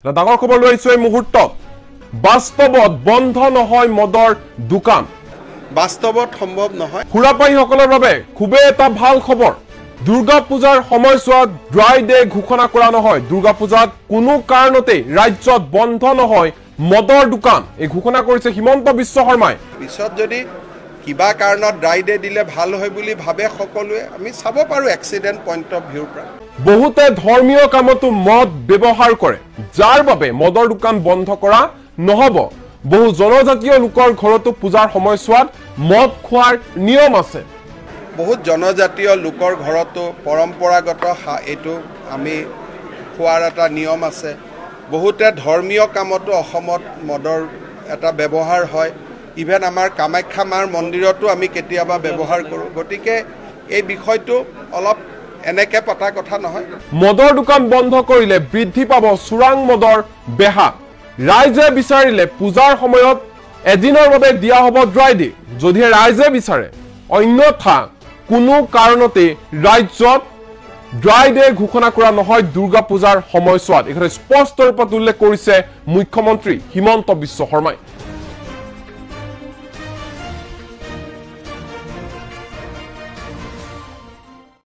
ডাঙৰ খবৰ লৈ আহিছো এই মুহূৰ্তত বাস্তৱত বন্ধ নহয় মদৰ দোকান বাস্তৱত সম্ভৱ নহয় খুৰাপাহীসকলৰ বাবে খুবেই এটা ভাল খবৰ দুৰ্গা পূজাৰ সময়ছোৱাত ড্ৰাই ডে ঘোষণা কৰা নহয় দুৰ্গা পূজাত কোনো কাৰণতে ৰাজ্যত বন্ধ নহয় মদৰ দোকান এই ঘোষণা কৰিছে হিমন্ত বিশ্ব শৰ্মাই পিছত যদি কিবা কাৰণত ড্ৰাই ডে দিলে ভাল হয় বুলি ভাবে সকলোৱে আমি চাব পাৰো এক্সিডেন্ট পইণ্ট অফ ভিউৰ পৰা বহুতে ধৰ্মীয় কামতো মদ ব্যৱহাৰ কৰে যাৰ বাবে মদৰ দোকান বন্ধ কৰা নহব বহু জনজাতীয় লোকৰ ঘৰতো পূজাৰ সময়ছোৱাত মদ খোৱাৰ নিয়ম আছে বহুত জনজাতীয় লোকৰ ঘৰতো পৰম্পৰাগত এইটো আমি খোৱাৰ এটা নিয়ম আছে বহুতে ধৰ্মীয় কামতো অসমত মদৰ এটা ব্যৱহাৰ হয় ইভেন আমাৰ কামাখ্যা মাৰ মন্দিৰতো আমি কেতিয়াবা ব্যৱহাৰ কৰোঁ গতিকে এই বিষয়টো অলপ এনেকে পতা কথা নহয় মদৰ দোকান বন্ধ কৰিলে বৃদ্ধি পাব চোৰাং মদৰ বেহা ৰাইজে বিচাৰিলে পূজাৰ সময়ত এদিনৰ বাবে দিয়া হ'ব ড্ৰাই ডে যদি ৰাইজে বিচাৰে অন্যথা কোনো কাৰণতে ৰাজ্যত ড্ৰাই ডে ঘোষণা কৰা নহয় দুৰ্গা পূজাৰ সময়ছোৱাত এখানে স্পষ্ট ৰূপত উল্লেখ কৰিছে মুখ্যমন্ত্ৰী হিমন্ত বিশ্ব শৰ্মাই